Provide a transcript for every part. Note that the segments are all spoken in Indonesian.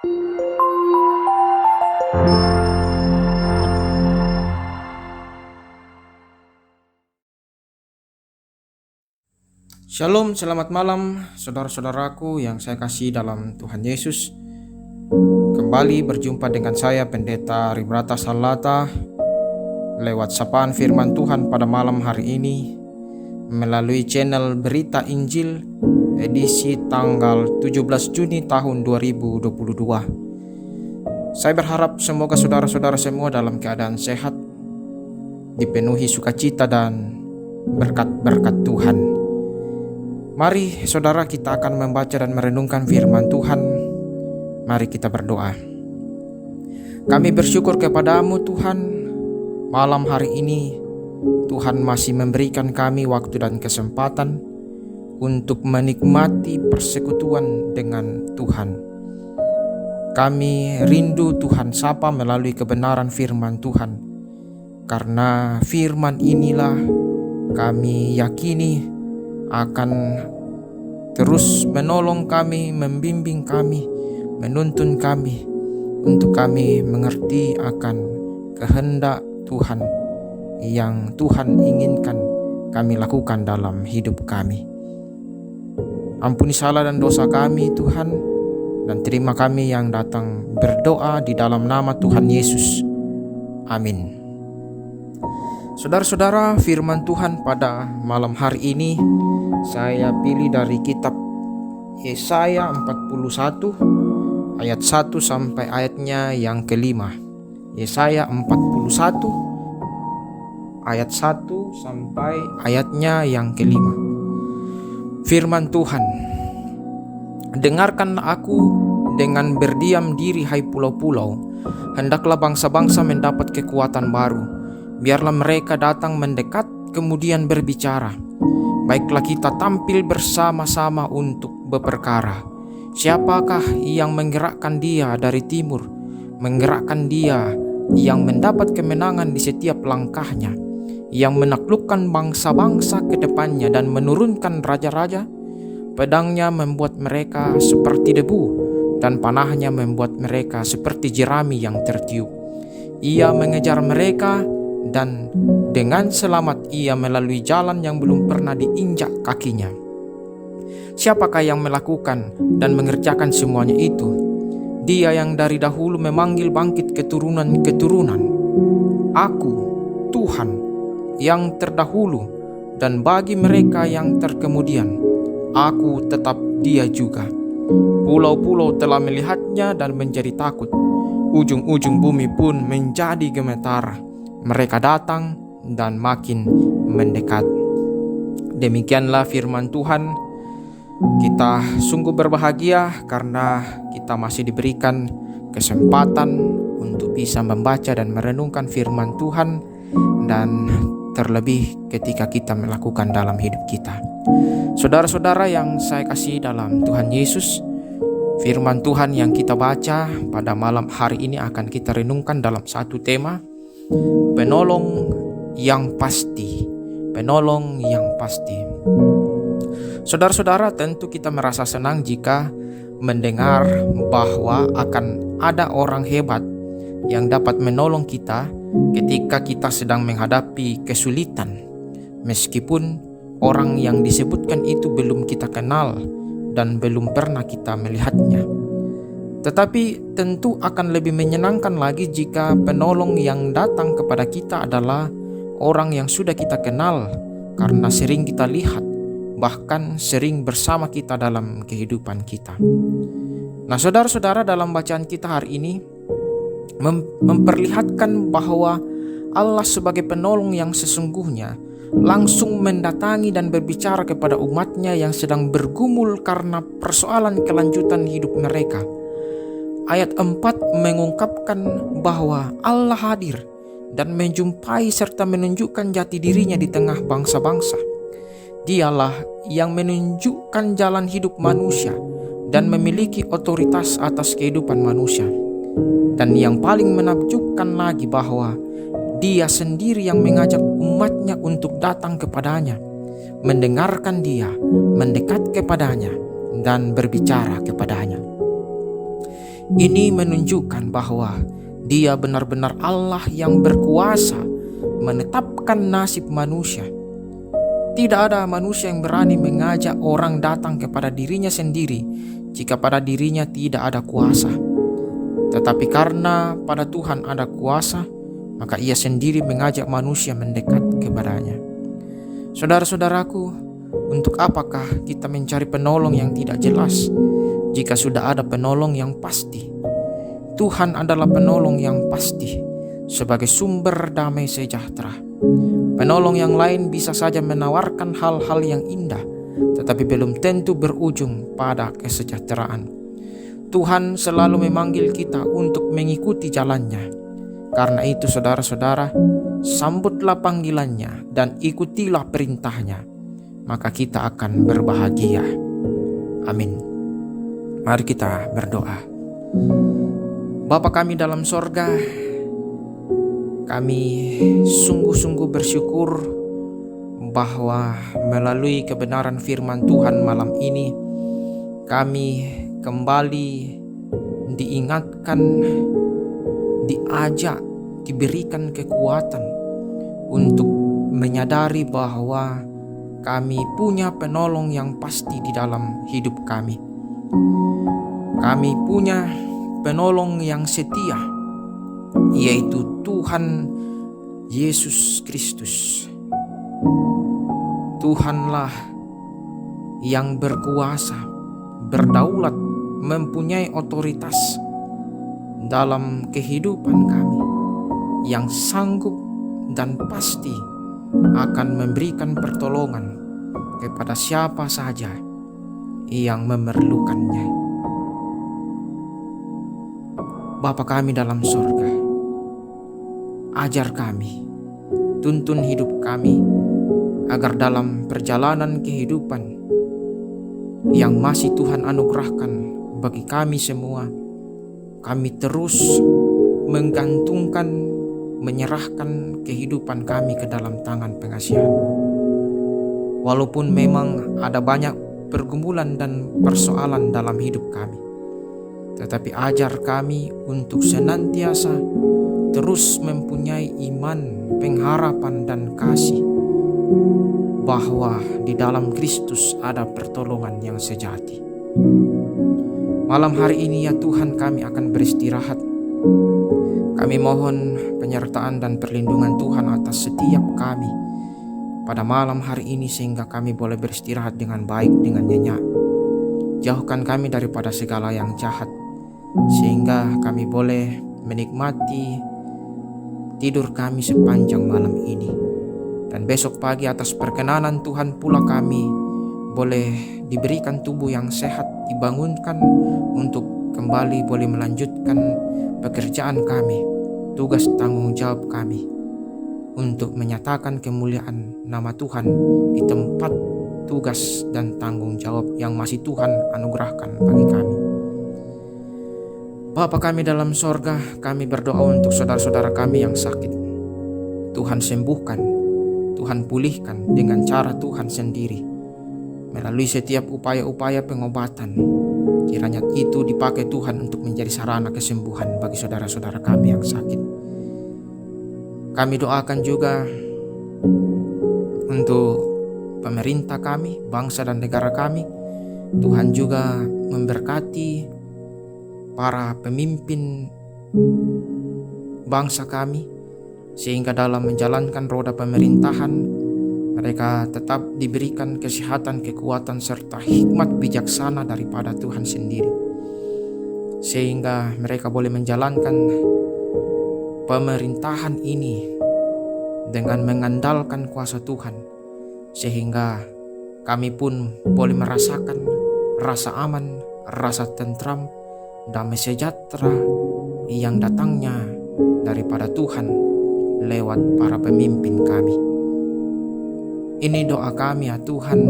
Shalom, selamat malam saudara-saudaraku yang saya kasih dalam Tuhan Yesus. Kembali berjumpa dengan saya Pendeta Ribrata Salata lewat sapaan firman Tuhan pada malam hari ini melalui channel Berita Injil edisi tanggal 17 Juni tahun 2022. Saya berharap semoga saudara-saudara semua dalam keadaan sehat, dipenuhi sukacita dan berkat-berkat Tuhan. Mari saudara, kita akan membaca dan merenungkan firman Tuhan. Mari kita berdoa. Kami bersyukur kepadamu Tuhan, malam hari ini Tuhan masih memberikan kami waktu dan kesempatan untuk menikmati persekutuan dengan Tuhan. Kami rindu Tuhan sapa melalui kebenaran firman Tuhan, karena firman inilah kami yakini akan terus menolong kami, membimbing kami, menuntun kami untuk kami mengerti akan kehendak Tuhan yang Tuhan inginkan kami lakukan dalam hidup kami. Ampuni salah dan dosa kami Tuhan, dan terima kami yang datang berdoa di dalam nama Tuhan Yesus. Amin. Saudara-saudara, firman Tuhan pada malam hari ini saya pilih dari kitab Yesaya 41 ayat 1 sampai ayatnya yang kelima. Yesaya 41 ayat 1 sampai ayatnya yang kelima. Firman Tuhan, dengarkanlah aku dengan berdiam diri hai pulau-pulau, hendaklah bangsa-bangsa mendapat kekuatan baru. Biarlah mereka datang mendekat kemudian berbicara. Baiklah kita tampil bersama-sama untuk berperkara. Siapakah yang menggerakkan dia dari timur, menggerakkan dia yang mendapat kemenangan di setiap langkahnya, yang menaklukkan bangsa-bangsa ke depannya dan menurunkan raja-raja? Pedangnya membuat mereka seperti debu, dan panahnya membuat mereka seperti jerami yang tertiup. Ia mengejar mereka, dan dengan selamat ia melalui jalan yang belum pernah diinjak kakinya. Siapakah yang melakukan dan mengerjakan semuanya itu? Dia yang dari dahulu memanggil bangkit keturunan-keturunan. Aku, Tuhan, yang terdahulu, dan bagi mereka yang terkemudian, aku tetap Dia juga. Pulau-pulau telah melihatnya dan menjadi takut. Ujung-ujung bumi pun menjadi gemetar. Mereka datang dan makin mendekat. Demikianlah firman Tuhan. Kita sungguh berbahagia karena kita masih diberikan kesempatan untuk bisa membaca dan merenungkan firman Tuhan, dan terlebih ketika kita melakukan dalam hidup kita. Saudara-saudara yang saya kasih dalam Tuhan Yesus, firman Tuhan yang kita baca pada malam hari ini akan kita renungkan dalam satu tema, penolong yang pasti. Penolong yang pasti. Saudara-saudara, tentu kita merasa senang jika mendengar bahwa akan ada orang hebat yang dapat menolong kita ketika kita sedang menghadapi kesulitan, meskipun orang yang disebutkan itu belum kita kenal dan belum pernah kita melihatnya. Tetapi tentu akan lebih menyenangkan lagi jika penolong yang datang kepada kita adalah orang yang sudah kita kenal, karena sering kita lihat, bahkan sering bersama kita dalam kehidupan kita. Nah, saudara-saudara, dalam bacaan kita hari ini memperlihatkan bahwa Allah sebagai penolong yang sesungguhnya langsung mendatangi dan berbicara kepada umatnya yang sedang bergumul karena persoalan kelanjutan hidup mereka. Ayat 4 mengungkapkan bahwa Allah hadir dan menjumpai serta menunjukkan jati dirinya di tengah bangsa-bangsa. Dialah yang menunjukkan jalan hidup manusia dan memiliki otoritas atas kehidupan manusia. Dan yang paling menakjubkan lagi bahwa Dia sendiri yang mengajak umatnya untuk datang kepadanya, mendengarkan Dia, mendekat kepadanya, dan berbicara kepadanya. Ini menunjukkan bahwa Dia benar-benar Allah yang berkuasa menetapkan nasib manusia. Tidak ada manusia yang berani mengajak orang datang kepada dirinya sendiri jika pada dirinya tidak ada kuasa. Tetapi karena pada Tuhan ada kuasa, maka Ia sendiri mengajak manusia mendekat kepadanya. Saudara-saudaraku, untuk apakah kita mencari penolong yang tidak jelas jika sudah ada penolong yang pasti? Tuhan adalah penolong yang pasti sebagai sumber damai sejahtera. Penolong yang lain bisa saja menawarkan hal-hal yang indah, tetapi belum tentu berujung pada kesejahteraan. Tuhan selalu memanggil kita untuk mengikuti jalannya. Karena itu saudara-saudara, sambutlah panggilannya dan ikutilah perintahnya, maka kita akan berbahagia. Amin. Mari kita berdoa. Bapa kami dalam sorga, kami sungguh-sungguh bersyukur bahwa melalui kebenaran firman Tuhan malam ini, kami kembali diingatkan, diajak, diberikan kekuatan untuk menyadari bahwa kami punya penolong yang pasti di dalam hidup kami. Kami punya penolong yang setia, yaitu Tuhan Yesus Kristus. Tuhanlah yang berkuasa, berdaulat, mempunyai otoritas dalam kehidupan kami, yang sanggup dan pasti akan memberikan pertolongan kepada siapa saja yang memerlukannya. Bapa kami dalam sorga, ajar kami, tuntun hidup kami, agar dalam perjalanan kehidupan yang masih Tuhan anugerahkan bagi kami semua, kami terus menggantungkan, menyerahkan kehidupan kami ke dalam tangan pengasihan. Walaupun memang ada banyak pergumulan dan persoalan dalam hidup kami, tetapi ajar kami untuk senantiasa terus mempunyai iman, pengharapan, dan kasih bahwa di dalam Kristus ada pertolongan yang sejati. Malam hari ini ya Tuhan, kami akan beristirahat. Kami mohon penyertaan dan perlindungan Tuhan atas setiap kami pada malam hari ini, sehingga kami boleh beristirahat dengan baik, dengan nyenyak. Jauhkan kami daripada segala yang jahat, sehingga kami boleh menikmati tidur kami sepanjang malam ini. Dan besok pagi atas perkenanan Tuhan pula kami boleh diberikan tubuh yang sehat, dibangunkan untuk kembali boleh melanjutkan pekerjaan kami, tugas tanggung jawab kami, untuk menyatakan kemuliaan nama Tuhan di tempat tugas dan tanggung jawab yang masih Tuhan anugerahkan bagi kami. Bapa kami dalam sorga, kami berdoa untuk saudara-saudara kami yang sakit. Tuhan sembuhkan, Tuhan pulihkan dengan cara Tuhan sendiri. Melalui setiap upaya-upaya pengobatan, kiranya itu dipakai Tuhan untuk menjadi sarana kesembuhan bagi saudara-saudara kami yang sakit. Kami doakan juga untuk pemerintah kami, bangsa dan negara kami. Tuhan juga memberkati para pemimpin bangsa kami, sehingga dalam menjalankan roda pemerintahan mereka tetap diberikan kesehatan, kekuatan, serta hikmat bijaksana daripada Tuhan sendiri, sehingga mereka boleh menjalankan pemerintahan ini dengan mengandalkan kuasa Tuhan, sehingga kami pun boleh merasakan rasa aman, rasa tentram, damai sejahtera yang datangnya daripada Tuhan lewat para pemimpin kami. Ini doa kami ya Tuhan,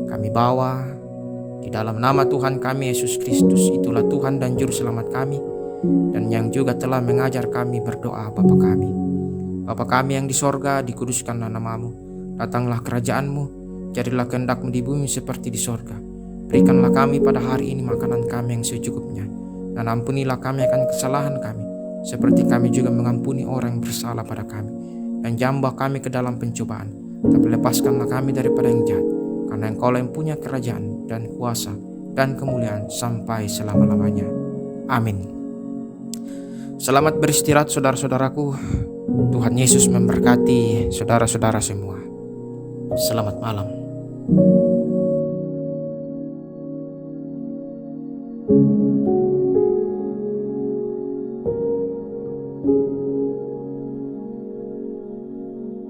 kami bawa di dalam nama Tuhan kami Yesus Kristus. Itulah Tuhan dan Juru Selamat kami, dan yang juga telah mengajar kami berdoa. Bapa kami, Bapa kami yang di sorga, dikuduskanlah namamu. Datanglah kerajaanmu, jadilah kehendak-Mu di bumi seperti di sorga. Berikanlah kami pada hari ini makanan kami yang secukupnya. Dan ampunilah kami akan kesalahan kami, seperti kami juga mengampuni orang yang bersalah pada kami. Dan jangan bawa kami ke dalam pencobaan, tapi lepaskanlah kami daripada yang jahat. Karena Engkau yang punya kerajaan dan kuasa dan kemuliaan sampai selama-lamanya. Amin. Selamat beristirahat saudara-saudaraku. Tuhan Yesus memberkati saudara-saudara semua. Selamat malam.